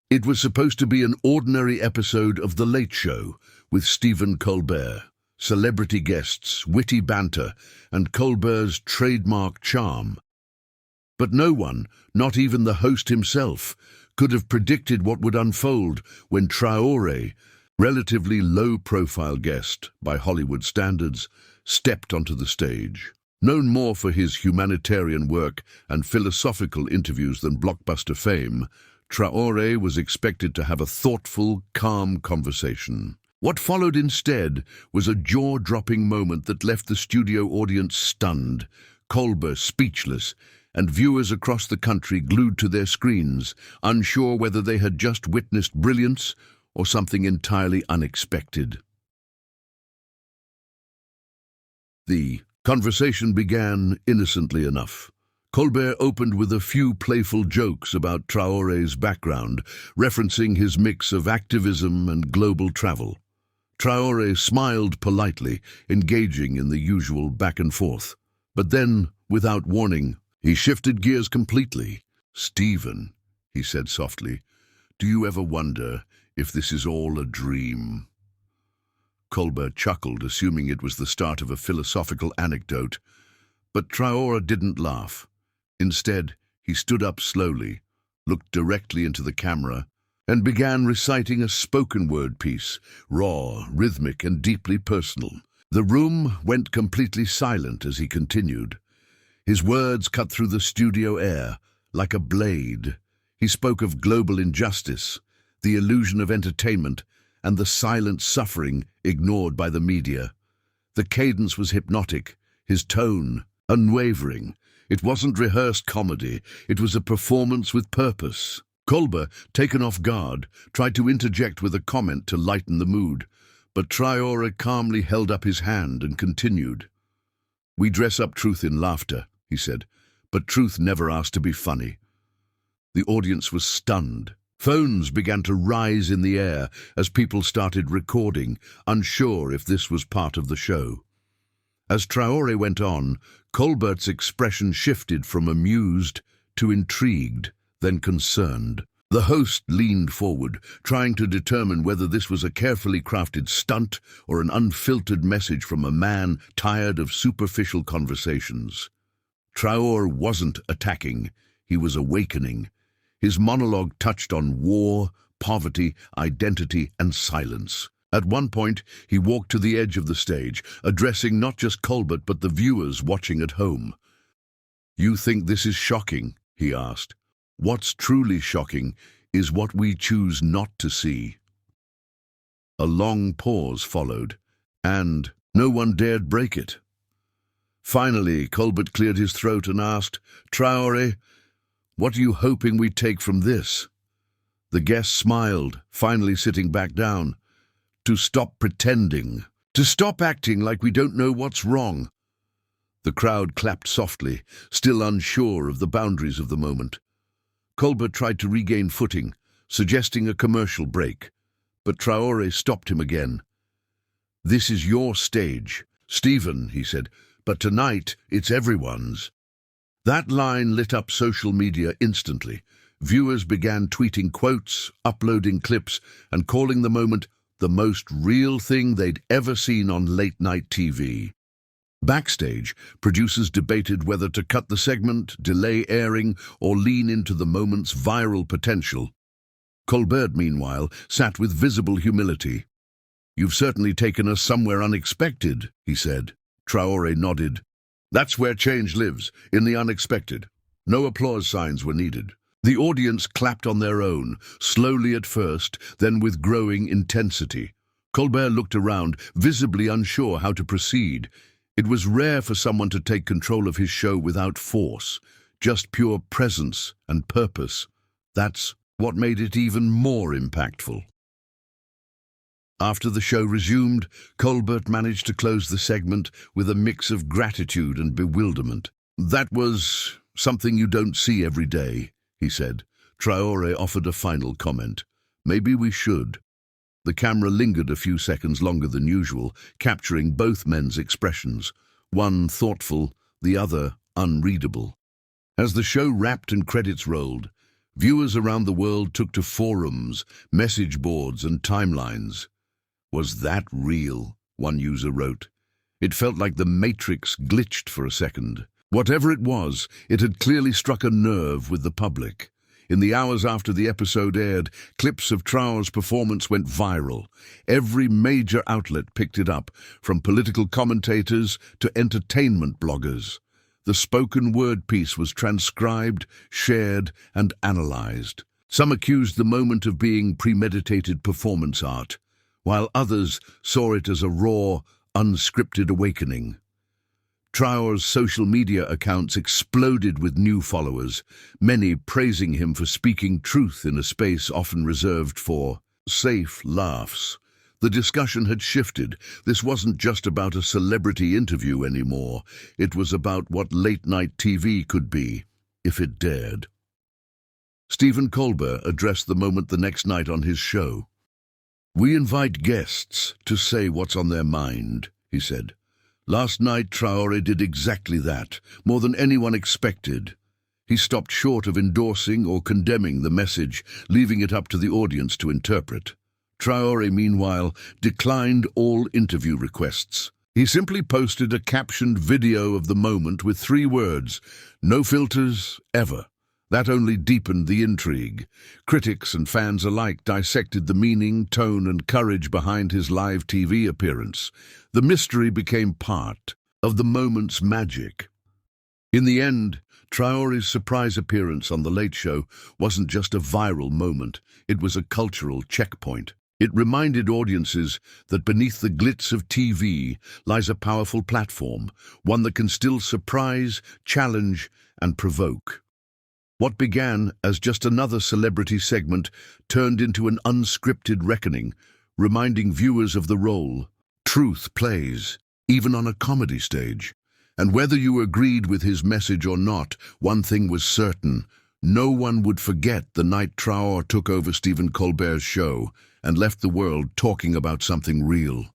It was supposed to be an ordinary episode of The Late Show with Stephen Colbert, celebrity guests, witty banter, and Colbert's trademark charm. But no one, not even the host himself, could have predicted what would unfold when Traore, relatively low-profile guest by Hollywood standards, stepped onto the stage. Known more for his humanitarian work and philosophical interviews than blockbuster fame, Traore was expected to have a thoughtful, calm conversation. What followed instead was a jaw-dropping moment that left the studio audience stunned, Colbert speechless, and viewers across the country glued to their screens, unsure whether they had just witnessed brilliance or something entirely unexpected. The conversation began innocently enough. Colbert opened with a few playful jokes about Traore's background, referencing his mix of activism and global travel. Traore smiled politely, engaging in the usual back and forth. But then, without warning, he shifted gears completely. "Stephen," he said softly, "do you ever wonder if this is all a dream?" Colbert chuckled, assuming it was the start of a philosophical anecdote. But Traore didn't laugh. Instead, he stood up slowly, looked directly into the camera, and began reciting a spoken-word piece, raw, rhythmic, and deeply personal. The room went completely silent as he continued. His words cut through the studio air like a blade. He spoke of global injustice, the illusion of entertainment, and the silent suffering ignored by the media. The cadence was hypnotic, his tone unwavering. It wasn't rehearsed comedy, it was a performance with purpose. Colbert, taken off guard, tried to interject with a comment to lighten the mood, but Traore calmly held up his hand and continued. "We dress up truth in laughter," he said, "but truth never asked to be funny." The audience was stunned. Phones began to rise in the air as people started recording, unsure if this was part of the show. As Traore went on, Colbert's expression shifted from amused to intrigued, then concerned. The host leaned forward, trying to determine whether this was a carefully crafted stunt or an unfiltered message from a man tired of superficial conversations. Traore wasn't attacking, he was awakening. His monologue touched on war, poverty, identity, and silence. At one point, he walked to the edge of the stage, addressing not just Colbert but the viewers watching at home. "You think this is shocking?" he asked. "What's truly shocking is what we choose not to see." A long pause followed, and no one dared break it. Finally, Colbert cleared his throat and asked, "Traore, what are you hoping we take from this?" The guest smiled, finally sitting back down. "To stop pretending. To stop acting like we don't know what's wrong." The crowd clapped softly, still unsure of the boundaries of the moment. Colbert tried to regain footing, suggesting a commercial break, but Traore stopped him again. "This is your stage, Stephen," he said, "but tonight it's everyone's." That line lit up social media instantly. Viewers began tweeting quotes, uploading clips, and calling the moment the most real thing they'd ever seen on late-night TV. Backstage, producers debated whether to cut the segment, delay airing, or lean into the moment's viral potential. Colbert, meanwhile, sat with visible humility. "You've certainly taken us somewhere unexpected," he said. Traore nodded. "That's where change lives, in the unexpected." No applause signs were needed. The audience clapped on their own, slowly at first, then with growing intensity. Colbert looked around, visibly unsure how to proceed. It was rare for someone to take control of his show without force, just pure presence and purpose. That's what made it even more impactful. After the show resumed, Colbert managed to close the segment with a mix of gratitude and bewilderment. "That was something you don't see every day," he said. Traore offered a final comment. "Maybe we should." The camera lingered a few seconds longer than usual, capturing both men's expressions, one thoughtful, the other unreadable. As the show wrapped and credits rolled, Viewers around the world took to forums, message boards, and timelines. "Was that real?" one user wrote. "It felt like the Matrix glitched for a second." Whatever it was, it had clearly struck a nerve with the public. In the hours after the episode aired, clips of Traore's performance went viral. Every major outlet picked it up, from political commentators to entertainment bloggers. The spoken word piece was transcribed, shared, and analyzed. Some accused the moment of being premeditated performance art, while others saw it as a raw, unscripted awakening. Traore's social media accounts exploded with new followers, many praising him for speaking truth in a space often reserved for safe laughs. The discussion had shifted. This wasn't just about a celebrity interview anymore. It was about what late-night TV could be, if it dared. Stephen Colbert addressed the moment the next night on his show. "We invite guests to say what's on their mind," he said. "Last night, Traore did exactly that, more than anyone expected." He stopped short of endorsing or condemning the message, leaving it up to the audience to interpret. Traore, meanwhile, declined all interview requests. He simply posted a captioned video of the moment with 3 words, "No filters, ever." That only deepened the intrigue. Critics and fans alike dissected the meaning, tone, and courage behind his live TV appearance. The mystery became part of the moment's magic. In the end, Traore's surprise appearance on The Late Show wasn't just a viral moment, it was a cultural checkpoint. It reminded audiences that beneath the glitz of TV lies a powerful platform, one that can still surprise, challenge, and provoke. What began as just another celebrity segment turned into an unscripted reckoning, reminding viewers of the role truth plays, even on a comedy stage. And whether you agreed with his message or not, one thing was certain: no one would forget the night Traore took over Stephen Colbert's show and left the world talking about something real.